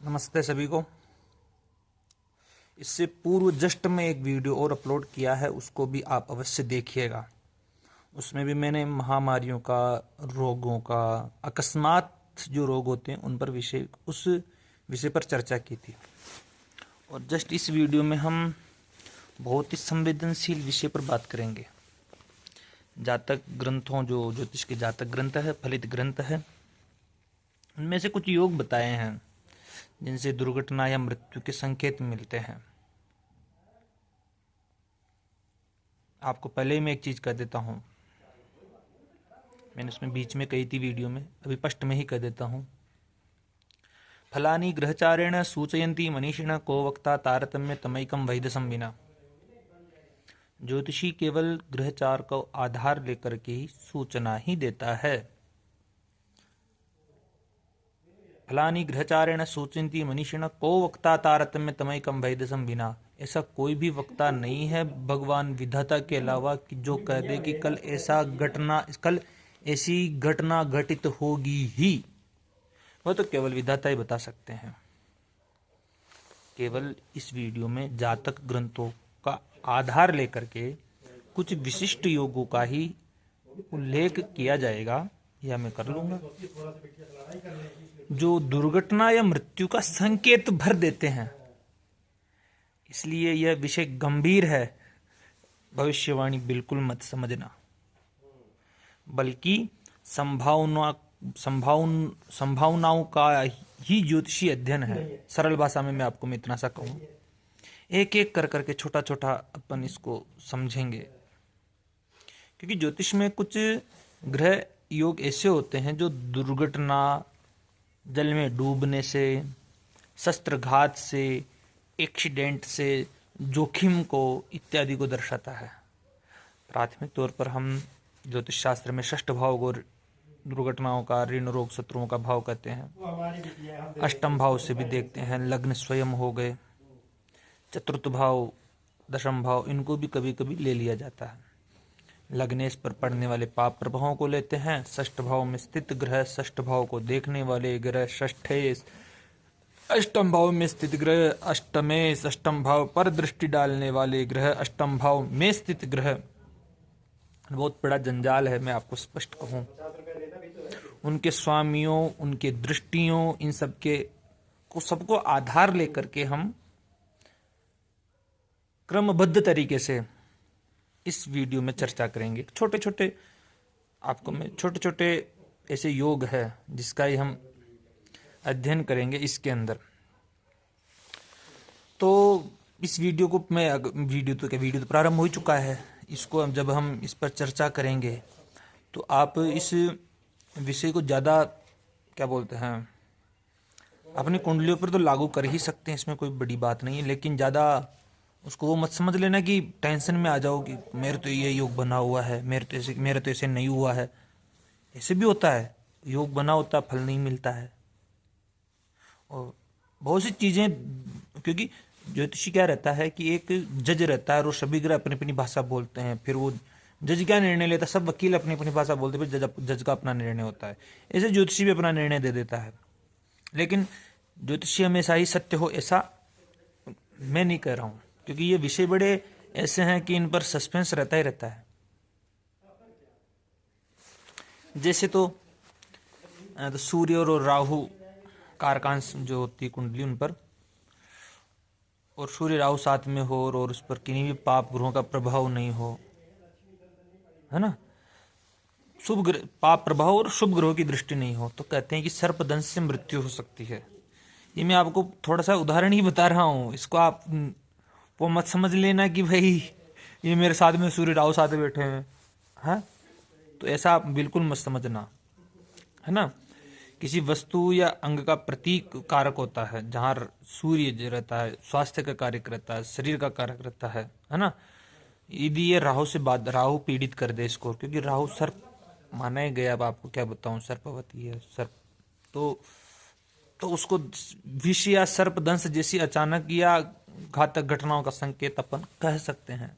नमस्ते सभी को। इससे पूर्व जस्ट में एक वीडियो और अपलोड किया है, उसको भी आप अवश्य देखिएगा। उसमें भी मैंने महामारियों का, रोगों का, अकस्मात जो रोग होते हैं उन पर उस विषय पर चर्चा की थी। और जस्ट इस वीडियो में हम बहुत ही संवेदनशील विषय पर बात करेंगे। जातक ग्रंथों, जो ज्योतिष के जातक ग्रंथ है, फलित ग्रंथ है, उनमें से कुछ योग बताए हैं जिनसे दुर्घटना या मृत्यु के संकेत मिलते हैं। आपको पहले ही मैं एक चीज कह देता हूं, मैंने उसमें बीच में कही थी वीडियो में, अभी स्पष्ट में ही कह देता हूं। फलानी ग्रहचारेण सूचयन्ति मनीषिण को वक्ता तारतम्य तमैकम वैधसम विना। ज्योतिषी केवल ग्रहचार को आधार लेकर के ही सूचना ही देता है। फलानी ग्रहचारेण सूचयन्ति मनीषिण को वक्ता तारतम्य तमैकम वैधसम विना। ऐसा कोई भी वक्ता नहीं है भगवान विधाता के अलावा कि जो कह दे कि कल ऐसी घटना घटित होगी ही। वह तो केवल विधाता ही बता सकते हैं। केवल इस वीडियो में जातक ग्रंथों का आधार लेकर के कुछ विशिष्ट योगों का ही उल्लेख किया जाएगा, यह मैं कर लूंगा, जो दुर्घटना या मृत्यु का संकेत भर देते हैं। इसलिए यह विषय गंभीर है। भविष्यवाणी बिल्कुल मत समझना, बल्कि संभावनाओं का ही ज्योतिषी अध्ययन है। सरल भाषा में मैं आपको इतना सा कहूं, एक एक कर करके छोटा छोटा अपन इसको समझेंगे। क्योंकि ज्योतिष में कुछ ग्रह योग ऐसे होते हैं जो दुर्घटना, जल में डूबने से, शस्त्रघात से, एक्सीडेंट से, जोखिम को इत्यादि को दर्शाता है। प्राथमिक तौर पर हम ज्योतिष शास्त्र में षष्ठ भाव को दुर्घटनाओं का, ऋण, रोग, शत्रुओं का भाव कहते हैं। अष्टम भाव से भी देखते हैं, लग्न स्वयं हो गए, चतुर्थ भाव, दशम भाव, इनको भी कभी कभी ले लिया जाता है। लग्नेश पर पड़ने वाले पाप प्रभावों को लेते हैं। षष्ठ भाव में स्थित ग्रह, षष्ठ भाव को देखने वाले ग्रह षष्ठेश, अष्टम भाव में स्थित ग्रह अष्टमेश, अष्टम भाव पर दृष्टि डालने वाले ग्रह अष्टम भाव में स्थित ग्रह। बहुत बड़ा जंजाल है, मैं आपको स्पष्ट कहूं। उनके स्वामियों, उनके दृष्टियों, इन सबको आधार लेकर के हम क्रमबद्ध तरीके से इस वीडियो में चर्चा करेंगे। छोटे छोटे ऐसे योग है जिसका ही हम अध्ययन करेंगे इसके अंदर। तो इस वीडियो को वीडियो तो प्रारंभ हो चुका है। इसको जब हम इस पर चर्चा करेंगे तो आप इस विषय को ज़्यादा क्या बोलते हैं, अपनी कुंडलियों पर तो लागू कर ही सकते हैं, इसमें कोई बड़ी बात नहीं है। लेकिन ज़्यादा उसको वो मत समझ लेना कि टेंशन में आ जाओ कि मेरे तो ये योग बना हुआ है, मेरे तो ऐसे नहीं हुआ है। ऐसे भी होता है, योग बना होता है, फल नहीं मिलता है। और बहुत सी चीज़ें, क्योंकि ज्योतिषी क्या रहता है कि एक जज रहता है और वो सभी ग्रह अपनी अपनी भाषा बोलते हैं। फिर वो जज क्या निर्णय लेता है, सब वकील अपनी अपनी भाषा बोलते हैं, फिर जज का अपना निर्णय होता है। ऐसे ज्योतिषी भी अपना निर्णय दे देता है। लेकिन ज्योतिषी हमेशा ही सत्य हो ऐसा मैं नहीं कह रहा हूँ, क्योंकि ये विषय बड़े ऐसे हैं कि इन पर सस्पेंस रहता ही रहता है। जैसे तो सूर्य और राहु कारकांश जो होती है कुंडली, उन पर, और सूर्य राहु साथ में हो और उस पर किन्हीं भी पाप ग्रहों का प्रभाव नहीं हो, है ना, शुभ ग्रह पाप प्रभाव और शुभ ग्रहों की दृष्टि नहीं हो, तो कहते हैं कि सर्पदंश से मृत्यु हो सकती है। ये मैं आपको थोड़ा सा उदाहरण ही बता रहा हूँ। इसको आप वो मत समझ लेना कि भाई ये मेरे साथ में सूर्य राहु साथ बैठे हैं, हाँ, तो ऐसा आप बिल्कुल मत समझना, है ना। किसी वस्तु या अंग का प्रतीक कारक होता है। जहाँ सूर्य जो रहता है स्वास्थ्य का कारक रहता है, शरीर का कारक रहता है ना। यदि ये राहु पीड़ित कर दे इसको, क्योंकि राहु सर्प माना ही गया। अब आपको क्या बताऊं, सर्पवती है सर्प, तो उसको विष या सर्पदंश जैसी अचानक या घातक घटनाओं का संकेत अपन कह सकते हैं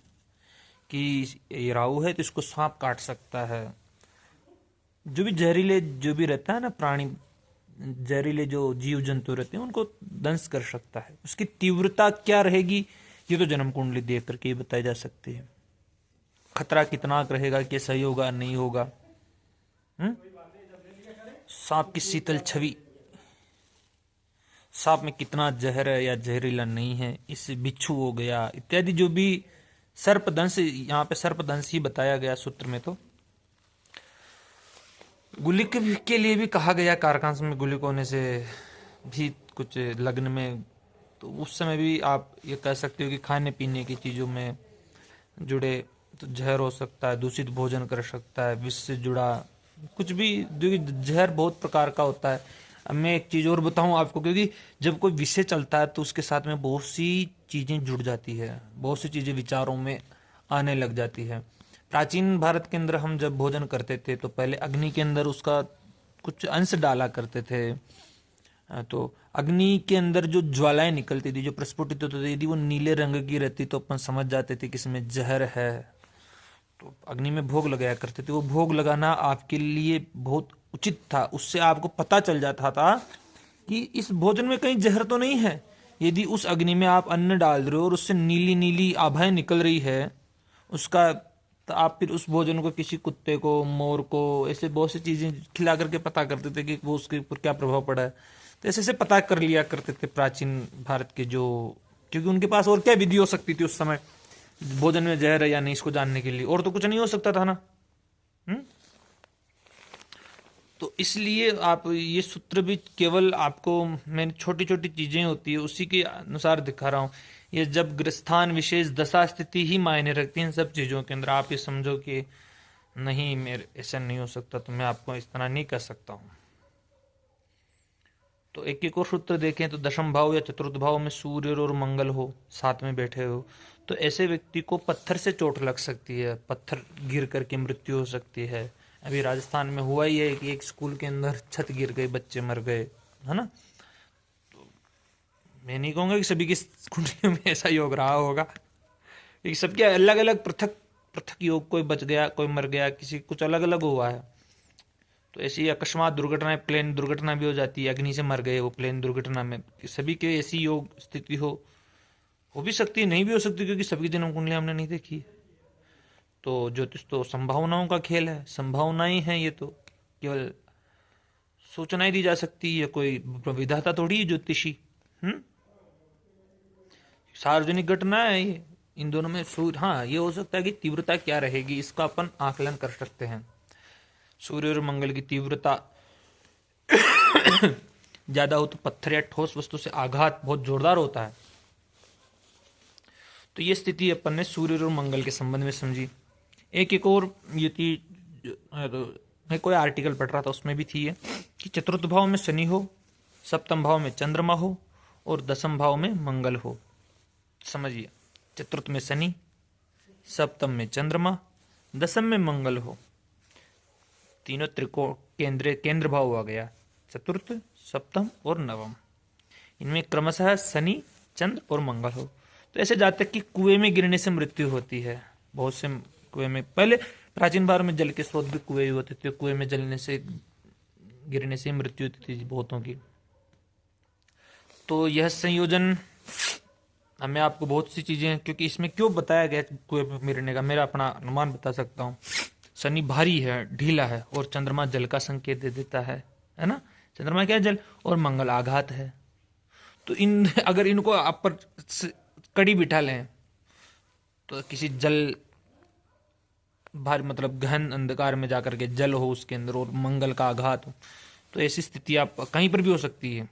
कि ये राहु है तो इसको सांप काट सकता है। जो भी जहरीले जो भी रहता है ना प्राणी, जहरीले जो जीव जंतु रहते हैं उनको दंश कर सकता है। उसकी तीव्रता क्या रहेगी ये तो जन्म कुंडली देख करके ही बताई जा सकती है। खतरा कितना रहेगा, कि सही होगा नहीं होगा। सांप की शीतल छवि, सांप में कितना जहर है या जहरीला नहीं है, इससे बिच्छू हो गया इत्यादि जो भी सर्पदंश, यहाँ पे सर्पदंश ही बताया गया सूत्र में। तो गुलिक के लिए भी कहा गया, कारकांश में गुलिक होने से भी कुछ लग्न में, तो उस समय भी आप ये कह सकते हो कि खाने पीने की चीज़ों में जुड़े तो जहर हो सकता है, दूषित भोजन कर सकता है, विष से जुड़ा कुछ भी, जो जहर बहुत प्रकार का होता है। अब मैं एक चीज़ और बताऊं आपको, क्योंकि जब कोई विषय चलता है तो उसके साथ में बहुत सी चीज़ें जुड़ जाती है, बहुत सी चीज़ें विचारों में आने लग जाती है। प्राचीन भारत के अंदर हम जब भोजन करते थे तो पहले अग्नि के अंदर उसका कुछ अंश डाला करते थे। तो अग्नि के अंदर जो ज्वालाएं निकलती थी, जो प्रस्फुटित होती थी, यदि वो नीले रंग की रहती तो अपन समझ जाते थे कि इसमें जहर है। तो अग्नि में भोग लगाया करते थे। वो भोग लगाना आपके लिए बहुत उचित था, उससे आपको पता चल जाता था कि इस भोजन में कहीं जहर तो नहीं है। यदि उस अग्नि में आप अन्न डाल रहे हो और उससे नीली नीली आभाएं निकल रही है उसका, तो आप फिर उस भोजन को किसी कुत्ते को, मोर को, ऐसे बहुत सी चीजें खिला करके पता करते थे कि वो उसके ऊपर क्या प्रभाव पड़ा है। तो ऐसे से पता कर लिया करते थे प्राचीन भारत के जो, क्योंकि उनके पास और क्या विधि हो सकती थी उस समय भोजन में जहर है या नहीं इसको जानने के लिए, और तो कुछ नहीं हो सकता था ना। तो इसलिए आप ये सूत्र भी केवल आपको, मैंने छोटी छोटी चीजें होती है उसी के अनुसार दिखा रहा हूं। ये जब ग्रस्थान विशेष दशा स्थिति ही मायने रखती है इन सब चीजों के अंदर। आप ये समझो कि नहीं मेरे ऐसा नहीं हो सकता तो मैं आपको इस तरह नहीं कर सकता हूं। तो एक एक और सूत्र देखें तो दशम भाव या चतुर्थ भाव में सूर्य और मंगल हो, साथ में बैठे हो, तो ऐसे व्यक्ति को पत्थर से चोट लग सकती है, पत्थर गिर करके मृत्यु हो सकती है। अभी राजस्थान में हुआ ही है कि एक स्कूल के अंदर छत गिर गई, बच्चे मर गए, है ना। तो मैं नहीं कहूँगा कि सभी की कुंडलियों में ऐसा योग रहा होगा, क्योंकि सबके अलग अलग पृथक पृथक योग, कोई बच गया, कोई मर गया, किसी कुछ अलग अलग हुआ है। तो ऐसी अकस्मात दुर्घटनाएं, प्लेन दुर्घटना भी हो जाती है, अग्नि से मर गए वो प्लेन दुर्घटना में, सभी के ऐसी योग स्थिति हो भी सकती है, नहीं भी हो सकती, क्योंकि सभी जन्म कुंडलियां हमने नहीं देखी। तो ज्योतिष तो संभावनाओं का खेल है, संभावनाएं हैं, ये तो केवल सूचनाएं दी जा सकती है, कोई विधाता थोड़ी है ज्योतिषी। सार्वजनिक घटना है ये, इन दोनों में सूर्य, हाँ ये हो सकता है कि तीव्रता क्या रहेगी इसका अपन आकलन कर सकते हैं। सूर्य और मंगल की तीव्रता ज्यादा हो तो पत्थर या ठोस वस्तु से आघात बहुत जोरदार होता है। तो ये स्थिति अपन ने सूर्य और मंगल के संबंध में समझी। एक और ये थी, मैं कोई आर्टिकल पढ़ रहा था उसमें भी थी ये, कि चतुर्थ भाव में शनि हो, सप्तम भाव में चंद्रमा हो और दसम भाव में मंगल हो। समझिए, चतुर्थ में शनि, सप्तम में चंद्रमा, दसम में मंगल हो, तीनों त्रिकोण केंद्र भाव आ गया, चतुर्थ, सप्तम और नवम। इनमें क्रमशः शनि, चंद्र और मंगल हो। तो ऐसे जातक की कुएं में गिरने से मृत्यु होती है। बहुत से कुएं में, पहले प्राचीन भारत में जल के स्रोत भी कुएं होते थे, कुएं में जलने से, गिरने से मृत्यु होती थी बहुतों की। तो यह संयोजन, मैं आपको बहुत सी चीजें, क्योंकि इसमें क्यों बताया गया कुएं में गिरने का, मेरा अपना अनुमान बता सकता हूँ। शनि भारी है, ढीला है, और चंद्रमा जल का संकेत दे देता है ना। चंद्रमा क्या है? जल। और मंगल आघात है। तो इन, अगर इनको आप पर कड़ी बिठा लें तो किसी जल भारी, मतलब गहन अंधकार में जाकर के जल हो उसके अंदर और मंगल का आघात हो, तो ऐसी स्थिति आप कहीं पर भी हो सकती है।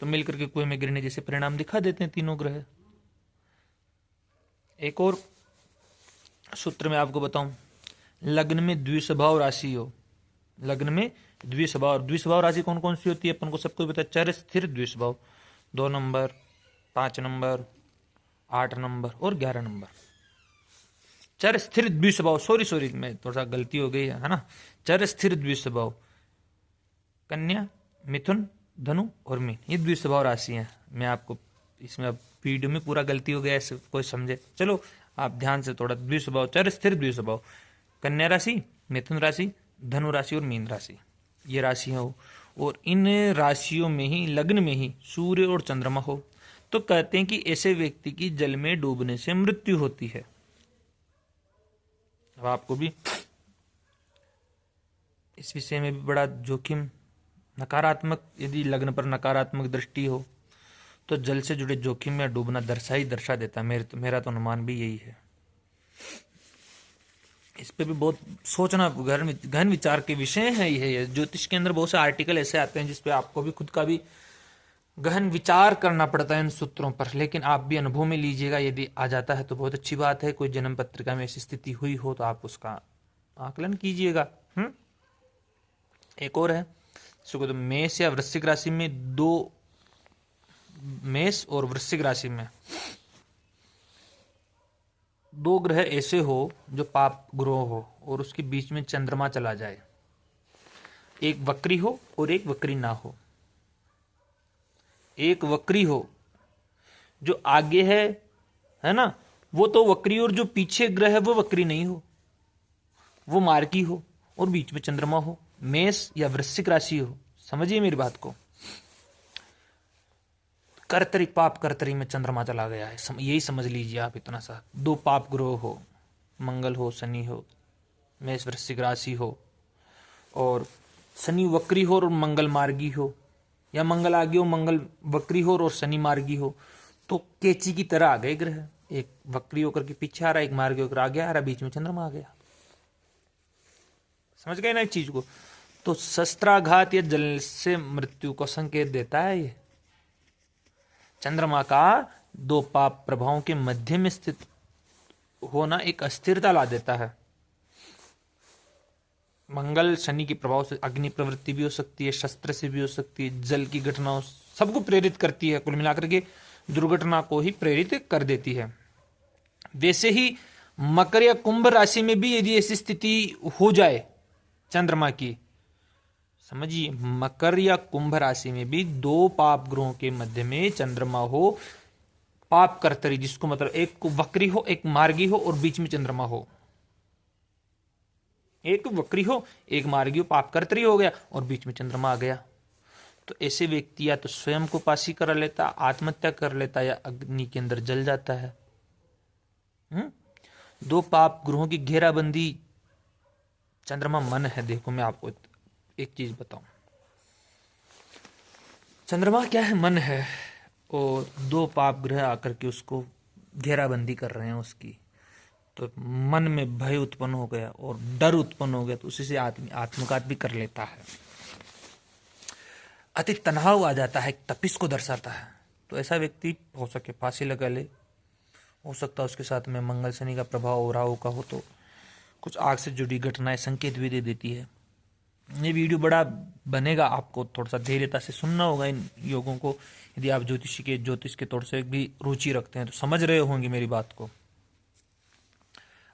तो मिलकर के कुएं में गिरने जैसे परिणाम दिखा देते हैं तीनों ग्रह। एक और सूत्र में आपको बताऊं, लग्न में द्विस्वभाव राशि हो, लग्न में द्विस्वभाव राशि कौन कौन सी होती है अपन को सबको पता है। चर स्थिर द्विस्वभाव 2 नंबर, 5 नंबर, 8 नंबर और 11 नंबर। चर स्थिर द्विस्वभाव, सॉरी मैं थोड़ा सा गलती हो गई है ना। चर स्थिर द्विस्वभाव, कन्या, मिथुन, धनु और मीन, ये द्विस्वभाव राशि है। मैं आपको इसमें अब वीडियो में पूरा गलती हो गया ऐसे कोई समझे, चलो आप ध्यान से थोड़ा। द्विस्वभाव, चर स्थिर द्विस्वभाव, कन्या राशि, मिथुन राशि, धनु राशि और मीन राशि, ये राशि हो। और इन राशियों में ही, लग्न में ही सूर्य और चंद्रमा हो तो कहते हैं कि ऐसे व्यक्ति की जल में डूबने से मृत्यु होती है। अब आपको भी इस विषय में भी बड़ा जोखिम, नकारात्मक, यदि लग्न पर नकारात्मक दृष्टि हो तो जल से जुड़े जोखिम में डूबना दर्शा देता है। मेरा तो अनुमान भी यही है। इस पे भी बहुत सोचना, गहन विचार के विषय है ये। ज्योतिष के अंदर बहुत से आर्टिकल ऐसे आते हैं जिसपे आपको भी खुद का भी गहन विचार करना पड़ता है इन सूत्रों पर, लेकिन आप भी अनुभव में लीजिएगा। यदि आ जाता है तो बहुत अच्छी बात है। कोई जन्म पत्रिका में ऐसी स्थिति हुई हो तो आप उसका आकलन कीजिएगा। एक और है, इसको तो मेष या वृश्चिक राशि में दो, मेष और वृश्चिक राशि में दो ग्रह ऐसे हो जो पाप ग्रह हो और उसके बीच में चंद्रमा चला जाए, एक वक्री हो और एक वक्री ना हो। एक वक्री हो जो आगे है ना, वो तो वक्री, और जो पीछे ग्रह है वो वक्री नहीं हो, वो मार्गी हो और बीच में चंद्रमा हो, मेष या वृश्चिक राशि हो। समझिए मेरी बात को। कर्तरी, पाप कर्तरी में चंद्रमा चला गया है, यही समझ लीजिए आप इतना सा। दो पाप ग्रह हो, मंगल हो, शनि हो, मेष वृश्चिक राशि हो, और शनि वक्री हो और मंगल मार्गी हो, या मंगल आगे हो, मंगल वक्री हो और शनि मार्गी हो, तो केची की तरह आ गए ग्रह। एक वक्री होकर के पीछे आ रहा है, एक मार्गी होकर आगे आ रहा है, बीच में चंद्रमा आ गया। समझ गए ना इस चीज को? तो शस्त्राघात या जल से मृत्यु को संकेत देता है ये। चंद्रमा का दो पाप प्रभावों के मध्य में स्थित होना एक अस्थिरता ला देता है। मंगल शनि के प्रभाव से अग्नि प्रवृत्ति भी हो सकती है, शस्त्र से भी हो सकती है, जल की घटनाओं सबको प्रेरित करती है, कुल मिलाकर के दुर्घटना को ही प्रेरित कर देती है। वैसे ही मकर या कुंभ राशि में भी यदि ऐसी स्थिति हो जाए चंद्रमा की, समझिए, मकर या कुंभ राशि में भी दो पाप ग्रहों के मध्य में चंद्रमा हो, पाप कर्तरी, जिसको मतलब एक वक्री हो, एक मार्गी हो और बीच में चंद्रमा हो। एक वक्री हो, एक मार्गी हो, पाप कर्तरी हो गया और बीच में चंद्रमा आ गया। तो ऐसे व्यक्ति या तो स्वयं को फांसी कर लेता, आत्महत्या कर लेता, या अग्नि के अंदर जल जाता है। दो पाप ग्रहों की घेराबंदी चंद्रमा मन है। देखो मैं आपको एक चीज बताऊं, चंद्रमा क्या है? मन है, और दो पाप ग्रह आकर के उसको घेराबंदी कर रहे हैं उसकी, तो मन में भय उत्पन्न हो गया और डर उत्पन्न हो गया, तो उसी से आदमी आत्मघात भी कर लेता है। अति तनाव आ जाता है, तपिश को दर्शाता है। तो ऐसा व्यक्ति हो सके फांसी लगा ले, हो सकता है उसके साथ में मंगल शनि का प्रभाव राहु का हो, तो कुछ आग से जुड़ी घटनाएं संकेत भी दे देती है। ये वीडियो बड़ा बनेगा, आपको थोड़ा सा धैर्यता से सुनना होगा इन योगों को। यदि आप ज्योतिष के तौर से भी रुचि रखते हैं तो समझ रहे होंगे मेरी बात को।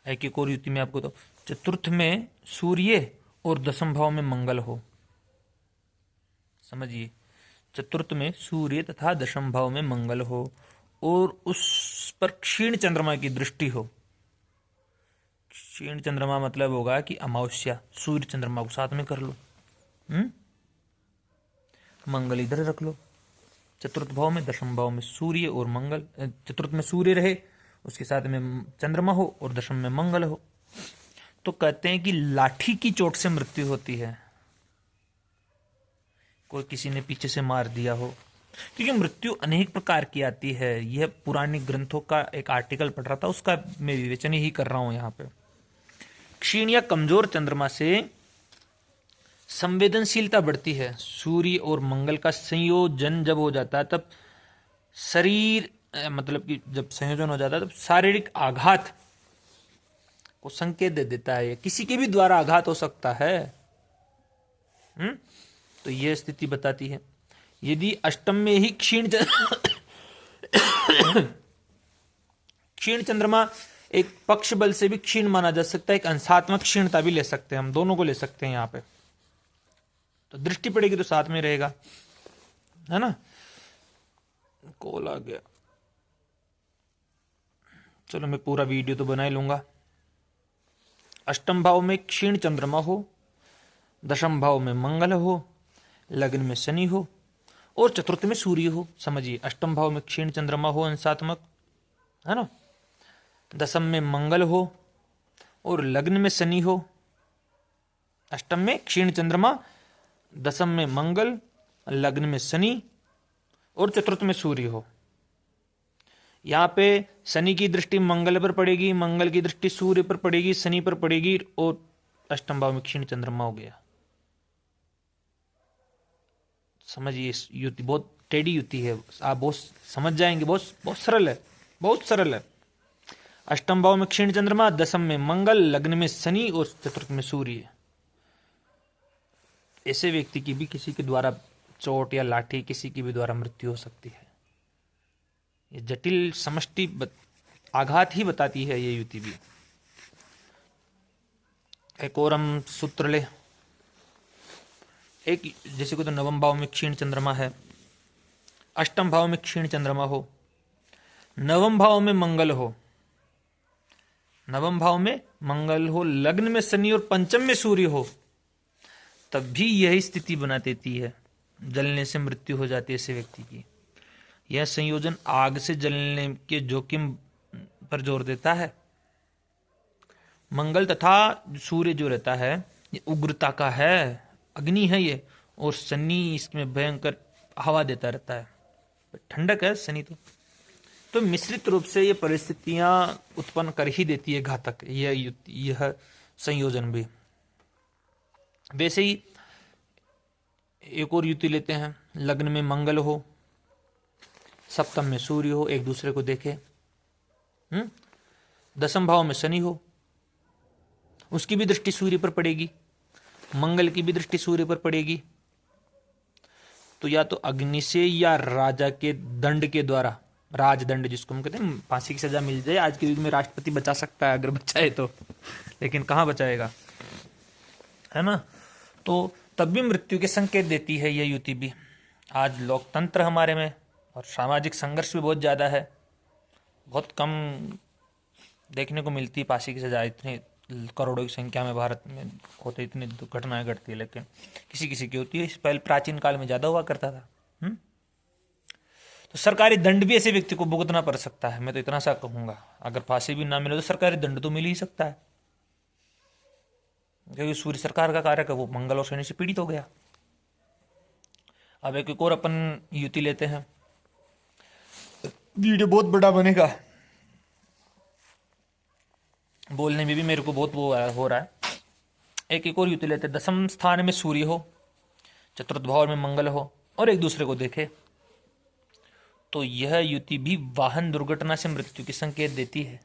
एक और युक्ति में आपको, तो चतुर्थ में सूर्य और दशम भाव में मंगल हो। समझिए, चतुर्थ में सूर्य तथा दशम भाव में मंगल हो और उस पर क्षीण चंद्रमा की दृष्टि हो। क्षीण चंद्रमा मतलब होगा कि अमावस्या, सूर्य चंद्रमा को साथ में कर लो। मंगल इधर रख लो, चतुर्थ भाव में, दशम भाव में सूर्य और मंगल, चतुर्थ में सूर्य रहे, उसके साथ में चंद्रमा हो और दशम में मंगल हो, तो कहते हैं कि लाठी की चोट से मृत्यु होती है। कोई किसी ने पीछे से मार दिया हो, क्योंकि मृत्यु अनेक प्रकार की आती है। यह पुराने ग्रंथों का एक आर्टिकल पढ़ रहा था, उसका मैं विवेचन ही कर रहा हूं यहाँ पे। क्षीण या कमजोर चंद्रमा से संवेदनशीलता बढ़ती है। सूर्य और मंगल का संयोजन जब हो जाता है तब शरीर, मतलब कि जब संयोजन हो जाता है तब शारीरिक आघात को संकेत दे देता है। किसी के भी द्वारा आघात हो सकता है। तो यह स्थिति बताती है। यदि अष्टम में ही क्षीण चंद्रमा, एक पक्ष बल से भी क्षीण माना जा सकता है, एक अंशात्मक क्षीणता भी ले सकते हैं हम, दोनों को ले सकते हैं यहाँ पे। तो दृष्टि पड़ेगी तो साथ में रहेगा, है ना। कॉल आ गया, चलो मैं पूरा वीडियो तो बना ही लूंगा। अष्टम भाव में क्षीण चंद्रमा हो, दशम भाव में मंगल हो, लग्न में शनि हो और चतुर्थ में सूर्य हो। समझिए, अष्टम भाव में क्षीण चंद्रमा हो अंशात्मक, है ना, दसम में मंगल हो और लग्न में शनि हो। अष्टम में क्षीण चंद्रमा, दसम में मंगल, लग्न में शनि और चतुर्थ में सूर्य हो। यहाँ पे शनि की दृष्टि मंगल पर पड़ेगी, मंगल की दृष्टि सूर्य पर पड़ेगी, शनि पर पड़ेगी और अष्टम भाव में क्षीण चंद्रमा हो गया। समझिए, युति बहुत टेढ़ी युति है, आप बहुत समझ जाएंगे, बहुत सरल है, बहुत सरल है। अष्टम भाव में क्षीण चंद्रमा, दसम में मंगल, लग्न में शनि और चतुर्थ में सूर्य। ऐसे व्यक्ति की भी किसी के द्वारा चोट या लाठी किसी की भी द्वारा मृत्यु हो सकती है। ये जटिल समष्टि आघात ही बताती है ये युति भी। एक और हम सूत्र ले, एक जैसे को तो नवम भाव में क्षीण चंद्रमा है, अष्टम भाव में क्षीण चंद्रमा हो, नवम भाव में मंगल हो, नवम भाव में मंगल हो, लग्न में शनि और पंचम में सूर्य हो, तब भी यही स्थिति बना देती है, जलने से मृत्यु हो जाती है ऐसे व्यक्ति की। यह संयोजन आग से जलने के जोखिम पर जोर देता है। मंगल तथा सूर्य जो रहता है ये उग्रता का है, अग्नि है ये, और शनि इसमें भयंकर हवा देता रहता है, ठंडक है शनि तो मिश्रित रूप से ये परिस्थितियां उत्पन्न कर ही देती है घातक यह संयोजन भी। वैसे ही एक और युति लेते हैं, लग्न में मंगल हो, सप्तम में सूर्य हो, एक दूसरे को देखे, दसम भाव में शनि हो, उसकी भी दृष्टि सूर्य पर पड़ेगी, मंगल की भी दृष्टि सूर्य पर पड़ेगी, तो या तो अग्नि से या राजा के दंड के द्वारा, राजदंड जिसको हम कहते हैं, फांसी की सजा मिल जाए। आज के युग में राष्ट्रपति बचा सकता है अगर बचाए तो, लेकिन कहां बचाएगा, है ना। तो तब भी मृत्यु के संकेत देती है यह युति भी। आज लोकतंत्र हमारे में और सामाजिक संघर्ष भी बहुत ज्यादा है, बहुत कम देखने को मिलती है फांसी की सजा, इतने करोड़ों की संख्या में भारत में होते इतनी दुर्घटनाएं घटती है, लेकिन किसी किसी की होती है। इस पहले प्राचीन काल में ज्यादा हुआ करता था। तो सरकारी दंड भी ऐसे व्यक्ति को भुगतना पड़ सकता है। मैं तो इतना सा कहूंगा, अगर फांसी भी ना मिले तो सरकारी दंड तो मिल ही सकता है, क्योंकि सूर्य सरकार का कारक है, वो मंगल और शनि से पीड़ित हो गया। अब एक और अपन युति लेते हैं, वीडियो बहुत बड़ा बनेगा, बोलने में भी मेरे को बहुत वो हो रहा है। एक और युति लेते हैं, दसम स्थान में सूर्य हो, चतुर्थ भाव में मंगल हो और एक दूसरे को देखे, तो यह युति भी वाहन दुर्घटना से मृत्यु की संकेत देती है।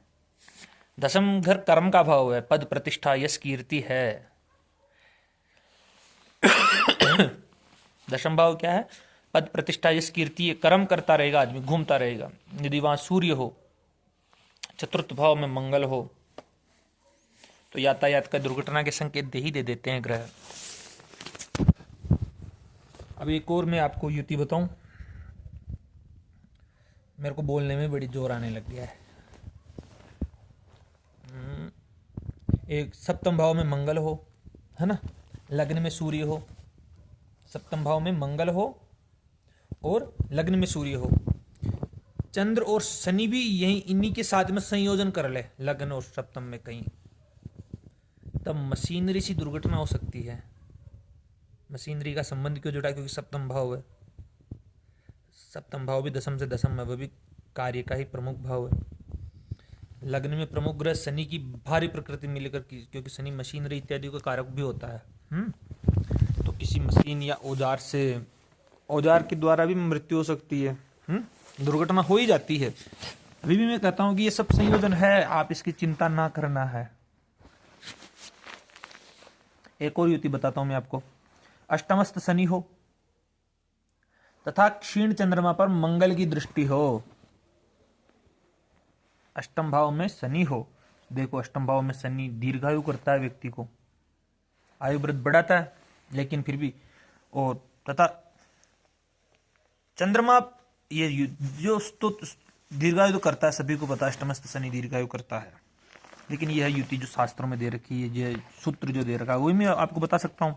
दसम घर कर्म का भाव है, पद प्रतिष्ठा यश कीर्ति है। दशम भाव क्या है, पद प्रतिष्ठा यश कीर्ति, कर्म करता रहेगा आदमी, घूमता रहेगा। यदि वहां सूर्य हो, चतुर्थ भाव में मंगल हो, तो यातायात का दुर्घटना के संकेत दे ही देते हैं ग्रह। अब एक और मैं आपको युति बताऊं, मेरे को बोलने में बड़ी जोर आने लग गया है। एक सप्तम भाव में मंगल हो, है ना, लग्न में सूर्य हो, सप्तम भाव में मंगल हो और लग्न में सूर्य हो, चंद्र और शनि भी यही इन्हीं के साथ में संयोजन कर ले लग्न और सप्तम में कहीं, तब मशीनरी सी दुर्घटना हो सकती है। मशीनरी का संबंध क्यों जुड़ा, क्योंकि सप्तम भाव है, सप्तम भाव भी दसम से दसम में, वह भी कार्य का ही प्रमुख भाव है। लग्न में प्रमुख ग्रह शनि की भारी प्रकृति मिलकर की, क्योंकि शनि मशीनरी इत्यादि का कारक भी होता है। तो किसी मशीन या औजार से, औजार के द्वारा भी मृत्यु हो सकती है, दुर्घटना हो ही जाती है। अभी भी मैं कहता हूं कि ये सब संयोजन है, आप इसकी चिंता ना करना है। एक और युति बताता हूं मैं आपको, अष्टमस्थ शनि हो तथा क्षीण चंद्रमा पर मंगल की दृष्टि हो। अष्टम भाव में शनि हो, देखो अष्टम भाव में शनि दीर्घायु करता है व्यक्ति को, आयु वृद्धि बढ़ाता है, लेकिन फिर भी, और तथा चंद्रमा ये जो दीर्घायु तो करता है, सभी को पता है अष्टमस्थ शनि दीर्घायु करता है, लेकिन यह युति जो शास्त्रों में दे रखी है, ये सूत्र जो दे रखा है वही मैं आपको बता सकता हूं।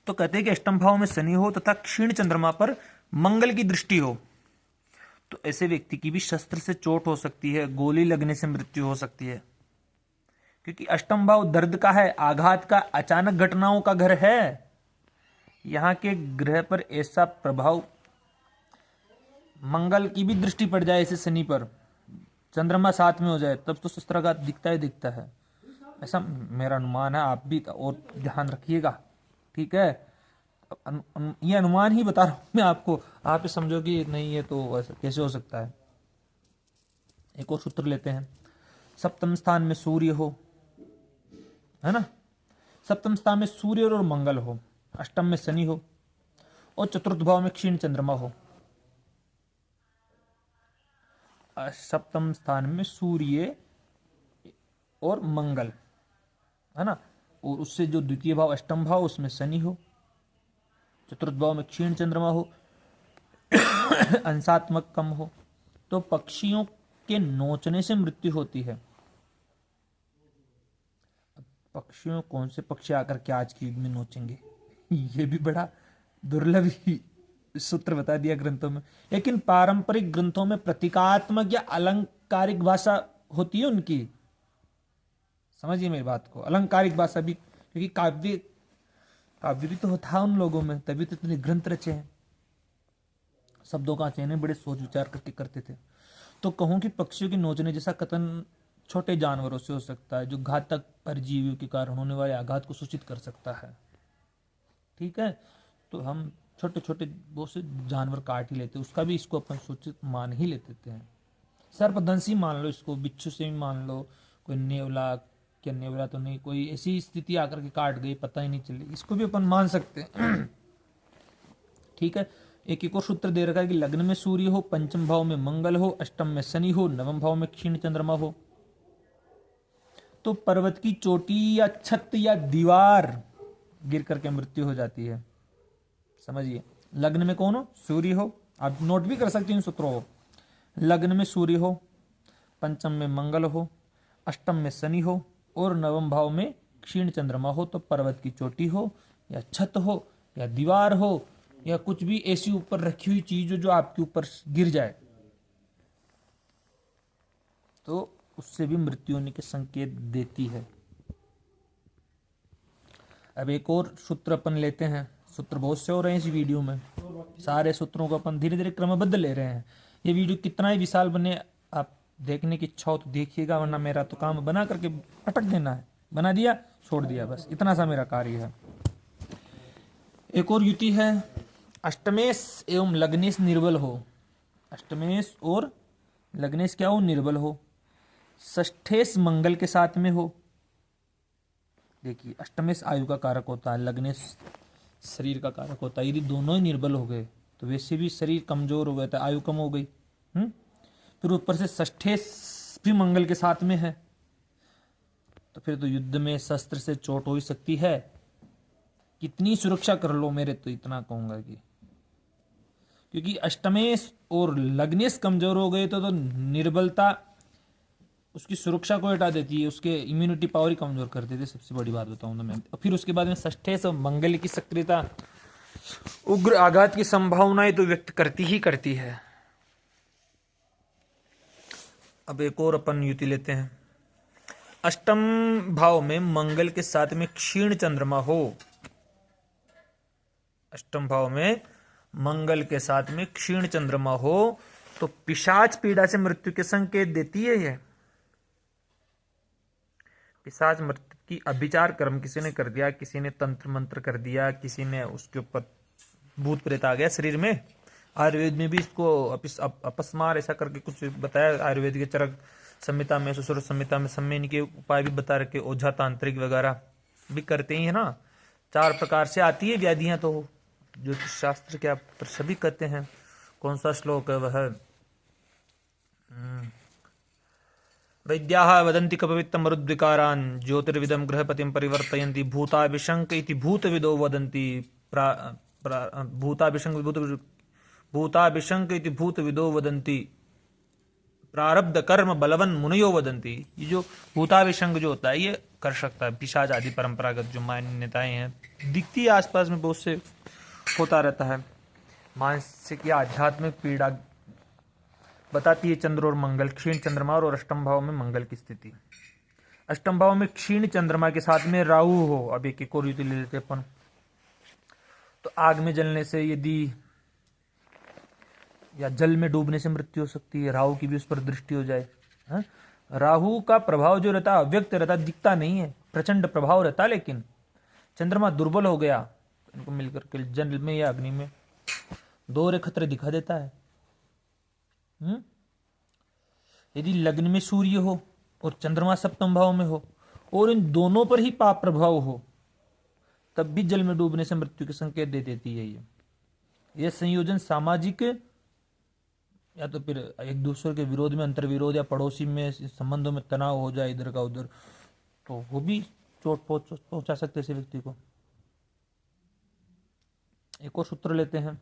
तो कहते हैं कि अष्टम भाव में शनि हो तथा क्षीण चंद्रमा पर मंगल की दृष्टि हो तो ऐसे व्यक्ति की भी शस्त्र से चोट हो सकती है, गोली लगने से मृत्यु हो सकती है। क्योंकि अष्टम भाव दर्द का है, आघात का, अचानक घटनाओं का घर है। यहां के ग्रह पर ऐसा प्रभाव, मंगल की भी दृष्टि पड़ जाए ऐसे शनि पर, चंद्रमा साथ में हो जाए, तब तो शस्त्राघात दिखता ही दिखता है। ऐसा मेरा अनुमान है, आप भी और ध्यान रखिएगा, ठीक है। ये अनुमान ही बता रहा हूं मैं आपको, आप समझो कि नहीं ये तो ऐसा कैसे हो सकता है। एक और सूत्र लेते हैं। सप्तम स्थान में सूर्य हो, है ना, सप्तम स्थान में सूर्य और मंगल हो, अष्टम में शनि हो और चतुर्थ भाव में क्षीण चंद्रमा हो। सप्तम स्थान में सूर्य और मंगल, है ना, और उससे जो द्वितीय भाव अष्टम भाव उसमें शनि हो, चतुर्थ भाव में क्षीण चंद्रमा हो, अंशात्मक कम हो, तो पक्षियों के नोचने से मृत्यु होती है। पक्षियों, कौन से पक्षी आकर के आज के युग में नोचेंगे, ये भी बड़ा दुर्लभ ही सूत्र बता दिया ग्रंथों में। लेकिन पारंपरिक ग्रंथों में प्रतीकात्मक या अलंकारिक भाषा होती है उनकी, समझिए मेरी बात को, अलंकारिक भाषा भी, क्योंकि काव्य भी तो होता है उन लोगों में, तभी तो इतने ग्रंथ रचे हैं। शब्दों का चयन बड़े सोच विचार करके करते थे। तो कहूं कि पक्षियों के नोचने जैसा कथन छोटे जानवरों से हो सकता है, जो घातक परजीवियों के कारण होने वाले आघात को सूचित कर सकता है, ठीक है। तो हम छोटे छोटे बहुत से जानवर काट ही लेते, उसका भी इसको अपन सूचित मान ही लेते हैं। सर्पदंशी मान लो इसको, बिच्छू से भी मान लो, कोई नेवला, क्या नेवला तो नहीं, कोई ऐसी स्थिति आकर के काट गई पता ही नहीं चली, इसको भी अपन मान सकते हैं, ठीक है। एक और सूत्र दे रखा है कि लग्न में सूर्य हो, पंचम भाव में मंगल हो, अष्टम में शनि हो, नवम भाव में क्षीण चंद्रमा हो, तो पर्वत की चोटी या छत या दीवार गिर करके मृत्यु हो जाती है। समझिए, लग्न में कौन हो, सूर्य हो, आप नोट भी कर सकते हैं इन सूत्रों को। लग्न में सूर्य हो, पंचम में मंगल हो, अष्टम में शनि हो और नवम भाव में क्षीण चंद्रमा हो, तो पर्वत की चोटी हो या छत हो या दीवार हो या कुछ भी ऐसी ऊपर रखी हुई चीज हो जो आपके ऊपर गिर जाए, तो उससे भी मृत्यु होने के संकेत देती है। अब एक और सूत्र अपन लेते हैं। सूत्र बहुत से हो रहे हैं इस वीडियो में, सारे सूत्रों को अपन धीरे धीरे क्रमबद्ध ले रहे हैं। ये वीडियो कितना ही विशाल बने, आप देखने की इच्छा हो तो देखिएगा, वरना मेरा तो काम बना करके पटक देना है, बना दिया छोड़ दिया, बस इतना सा मेरा कार्य है। एक और युति है, अष्टमेश एवं लग्नेश निर्बल हो, अष्टमेश और लग्नेश क्या हो, निर्बल हो, षष्ठेश मंगल के साथ में हो। देखिए, अष्टमेश आयु का कारक होता है, लग्नेश शरीर का कारक होता है। यदि दोनों ही निर्बल हो गए तो वैसे भी शरीर कमजोर हो गया था, आयु कम हो गई, फिर ऊपर से षष्ठेश भी मंगल के साथ में है, तो फिर तो युद्ध में शस्त्र से चोट हो ही सकती है। कितनी सुरक्षा कर लो, मेरे तो इतना कहूंगा कि, क्योंकि अष्टमेश और लग्नेश कमजोर हो गए तो निर्बलता उसकी सुरक्षा को हटा देती है, उसके इम्यूनिटी पावर ही कमजोर कर देती है, सबसे बड़ी बात बताऊं तो मैं। और फिर उसके बाद में षष्ठेश और मंगल की सक्रियता उग्र आघात की संभावनाएं तो व्यक्त करती ही करती है। अब एक और अपन युति लेते हैं। अष्टम भाव में मंगल के साथ में क्षीण चंद्रमा हो, अष्टम भाव में मंगल के साथ में क्षीण चंद्रमा हो तो पिशाच पीड़ा से मृत्यु के संकेत देती है। यह पिशाच मृत्यु की अभिचार कर्म किसी ने कर दिया, किसी ने तंत्र मंत्र कर दिया, किसी ने उसके ऊपर भूत प्रेत आ गया शरीर में। आयुर्वेद में भी इसको अपस्मार ऐसा करके कुछ बताया, आयुर्वेद के चरक संहिता में, सुश्रुत संहिता में सम्मेन के उपाय भी बता रखे, ओझा तांत्रिक वगैरह भी करते ही है ना। 4 प्रकार से आती है व्याधियां, तो ज्योतिष शास्त्र के आप सभी कहते हैं। कौन सा श्लोक है वह, वैद्याः वदन्ति कपवित्तं मरुद्विकारान् ज्योतिर्विदं गृहपतिं परिवर्तयन्ति भूताभिशंक इति भूतविदो वदन्ति भूताभिशंक इति भूतविदो वदन्ति प्रारब्ध कर्म बलवन मुनयो वदन्ति। ये जो भूताभिशंक जो होता है, ये कर सकता है। पिशाच आदि परंपरागत जो मान्यताएं हैं दिखती है आसपास में, बहुत से होता रहता है। मानसिक या आध्यात्मिक पीड़ा बताती है चंद्र और मंगल, क्षीण चंद्रमा और अष्टम भाव में मंगल की स्थिति। अष्टम भाव में क्षीण चंद्रमा के साथ में राहु हो, अब एक और युति ले लेते अपन, तो आग में जलने से यदि या जल में डूबने से मृत्यु हो सकती है। राहु की भी उस पर दृष्टि हो जाए। हाँ? राहु का प्रभाव जो रहता है अव्यक्त रहता, दिखता नहीं है, प्रचंड प्रभाव रहता, लेकिन चंद्रमा दुर्बल हो गया, इनको मिलकर के जल में या अग्नि में दोहरे खतरे दिखा देता है। यदि लग्न में सूर्य हो और चंद्रमा सप्तम भाव में हो और इन दोनों पर ही पाप प्रभाव हो, तब भी जल में डूबने से मृत्यु के संकेत दे देती है। यह संयोजन सामाजिक या तो फिर एक दूसरे के विरोध में अंतर्विरोध या पड़ोसी में संबंधों में तनाव हो जाए इधर का उधर, तो वो भी चोट पहुंचा सकते ऐसे व्यक्ति को। एक और सूत्र लेते हैं,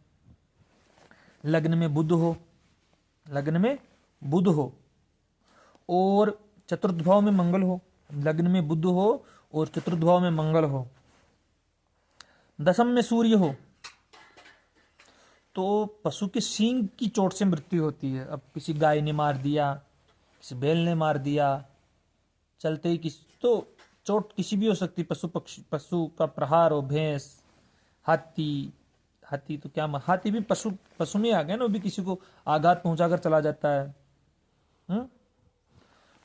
लग्न में बुध हो, लग्न में बुध हो और चतुर्थ भाव में मंगल हो, लग्न में बुध हो और चतुर्थ भाव में मंगल हो, दशम में सूर्य हो, तो पशु के सींग की चोट से मृत्यु होती है। अब किसी गाय ने मार दिया, किसी बैल ने मार दिया, चलते ही किसी, तो चोट किसी भी हो सकती, पशु का प्रहार हो, भैंस, हाथी तो क्या, हाथी भी पशु में आ गया ना, वो भी किसी को आघात पहुंचाकर चला जाता है।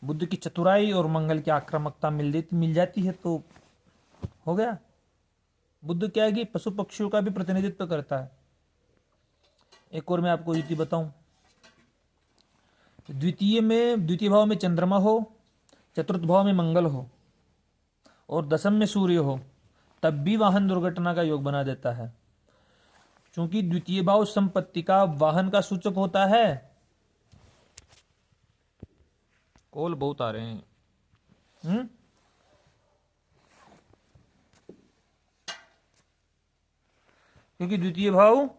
बुद्ध की चतुराई और मंगल की आक्रामकता मिल जाती है तो हो गया। बुद्ध क्या है कि पशु पक्षियों का भी प्रतिनिधित्व करता है। एक और मैं आपको युति बताऊं, द्वितीय भाव में चंद्रमा हो, चतुर्थ भाव में मंगल हो और दशम में सूर्य हो, तब भी वाहन दुर्घटना का योग बना देता है, क्योंकि द्वितीय भाव संपत्ति का, वाहन का सूचक होता है। कॉल बहुत आ रहे हैं। क्योंकि द्वितीय भाव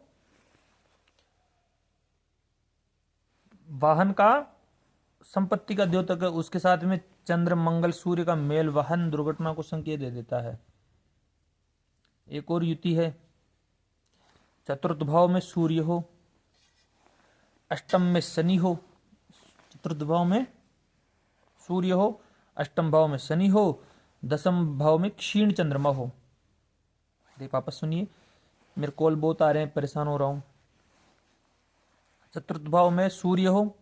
वाहन का, संपत्ति का द्योतक है, उसके साथ में चंद्र मंगल सूर्य का मेल वाहन दुर्घटना को संकेत दे देता है। एक और युति है, चतुर्थ भाव में सूर्य हो, अष्टम में शनि हो, चतुर्थ भाव में सूर्य हो, अष्टम भाव में शनि हो, दसम भाव में क्षीण चंद्रमा हो। देख वापस सुनिए, मेरे कॉल बहुत आ रहे हैं, परेशान हो रहा हूं। चतुर्थ भाव में सूर्य हो,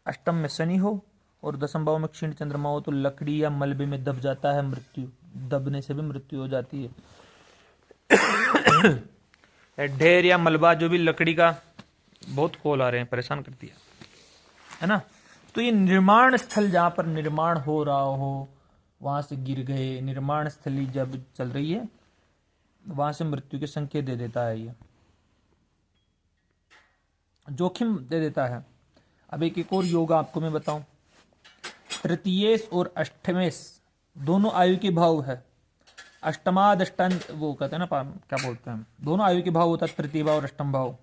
अष्टम में शनि हो और दसम भाव में क्षीण चंद्रमा हो, तो लकड़ी या मलबे में दब जाता है, मृत्यु, दबने से भी मृत्यु हो जाती है। ढेर या मलबा, जो भी लकड़ी का, बहुत कॉल आ रहे हैं, परेशान करती है ना। तो ये निर्माण स्थल, जहां पर निर्माण हो रहा हो वहां से गिर गए, निर्माण स्थली जब चल रही है वहां से मृत्यु के संकेत दे देता है, ये जोखिम दे देता है। अब एक और योग आपको मैं बताऊं, तृतीयेश और अष्टमेश दोनों आयु के भाव है। अष्टमादष्टान वो कहते हैं ना, क्या बोलते हैं, दोनों आयु के भाव होता है, तृतीय भाव और अष्टम भाव।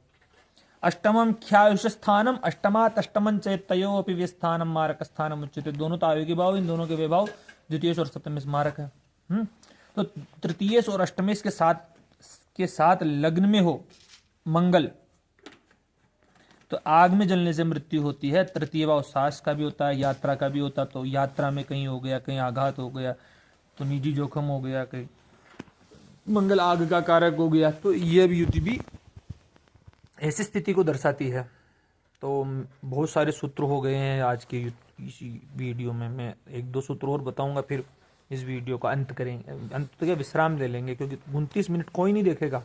अष्टमम ख्यायुष स्थानम, अष्टमात अष्टमं चेतयो अपि व्यस्थानम मारक स्थानम उच्यते। दोनों तो आयु के भाव, इन दोनों के विभाव द्वितीयेश और सप्तमेश मारक है। तो तृतीयेश और अष्टमेश के साथ लग्न में हो मंगल, तो आग में जलने से मृत्यु होती है। तृतीय भाव सांस का भी होता है, यात्रा का भी होता है, तो यात्रा में कहीं हो गया, कहीं आघात हो गया तो निजी जोखिम हो गया, कहीं मंगल आग का कारक हो गया, तो यह भी युति भी ऐसी स्थिति को दर्शाती है। तो बहुत सारे सूत्र हो गए हैं आज के इसी वीडियो में। मैं एक दो सूत्र और बताऊंगा, फिर इस वीडियो का अंत करेंगे, अंत तक विश्राम ले लेंगे, क्योंकि 29 मिनट कोई नहीं देखेगा।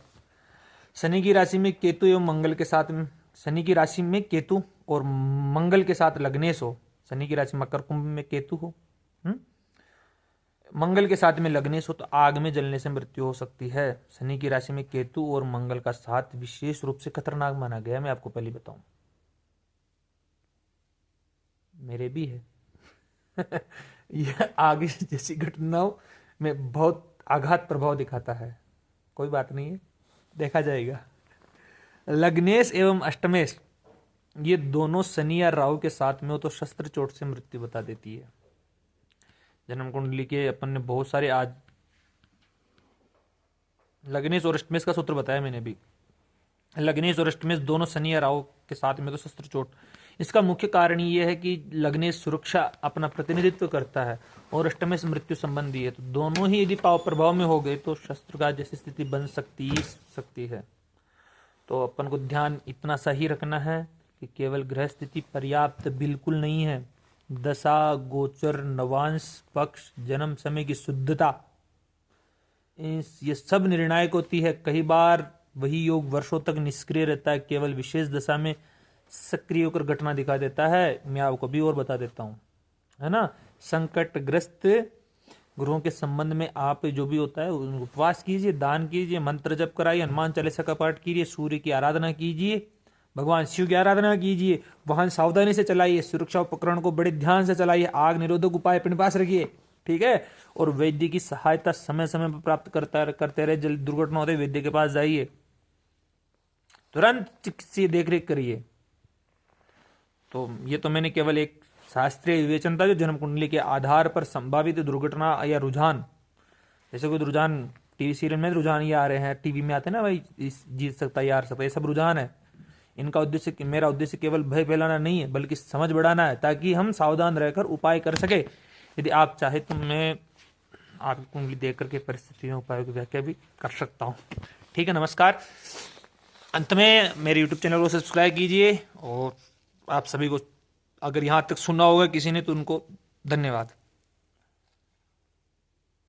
शनि की राशि में केतु एवं मंगल के साथ में, शनि की राशि में केतु और मंगल के साथ लग्नेश हो, शनि की राशि मकर कुंभ में केतु हो, मंगल के साथ में लग्नेश हो, तो आग में जलने से मृत्यु हो सकती है। शनि की राशि में केतु और मंगल का साथ विशेष रूप से खतरनाक माना गया है, मैं आपको पहले बताऊं, मेरे भी है। यह आगे जैसी घटनाओं में बहुत आघात प्रभाव दिखाता है, कोई बात नहीं है, देखा जाएगा। लग्नेश एवं अष्टमेश ये दोनों शनि या राहु के साथ में हो तो शस्त्र चोट से मृत्यु बता देती है। जन्म कुंडली के अपन ने बहुत सारे आज लग्नेश और अष्टमेश का सूत्र बताया मैंने भी। लग्नेश और अष्टमेश दोनों शनि या राहु के साथ में तो शस्त्र चोट। इसका मुख्य कारण ये है कि लग्नेश सुरक्षा अपना प्रतिनिधित्व करता है और अष्टमेश मृत्यु संबंधी है, तो दोनों ही यदि पाव प्रभाव में हो गए तो शस्त्रघात जैसी स्थिति बन सकती है। तो अपन को ध्यान इतना सा ही रखना है कि केवल ग्रह स्थिति पर्याप्त बिल्कुल नहीं है, दशा, गोचर, नवांश, पक्ष, जन्म समय की शुद्धता, ये सब निर्णायक होती है। कई बार वही योग वर्षों तक निष्क्रिय रहता है, केवल विशेष दशा में सक्रिय होकर घटना दिखा देता है। मैं आपको भी और बता देता हूं, है ना। संकटग्रस्त ग्रहों के संबंध में आप जो भी होता है उपवास कीजिए, दान कीजिए, मंत्र जप कराइए, हनुमान चालीसा का पाठ कीजिए, सूर्य की आराधना कीजिए, भगवान शिव की आराधना कीजिए, वाहन सावधानी से चलाइए, सुरक्षा उपकरण को बड़े ध्यान से चलाइए, आग निरोधक उपाय अपने पास रखिए, ठीक है। और वैद्य की सहायता समय समय पर प्राप्त करते रहे। जल्द दुर्घटना होते वैद्य के पास जाइए, तुरंत चिकित्सीय देखरेख करिए। तो ये तो मैंने केवल एक शास्त्रीय विवेचन था जो जन्म कुंडली के आधार पर संभावित दुर्घटना या रुझान, जैसे कोई रुझान टीवी सीरियल में रुझान ये आ रहे हैं, टीवी में आते हैं ना भाई, जीत सकता है, ये हार सकता है, ये सब रुझान है। इनका उद्देश्य, मेरा उद्देश्य केवल भय फैलाना नहीं है, बल्कि समझ बढ़ाना है, ताकि हम सावधान रहकर उपाय कर सके। यदि आप चाहे तो मैं आपकी कुंडली देख करके परिस्थितियों उपायों की व्याख्या भी कर सकता हूँ। ठीक है, नमस्कार। अंत में मेरे यूट्यूब चैनल को सब्सक्राइब कीजिए, और आप सभी को अगर यहाँ तक सुना होगा किसी ने तो उनको धन्यवाद।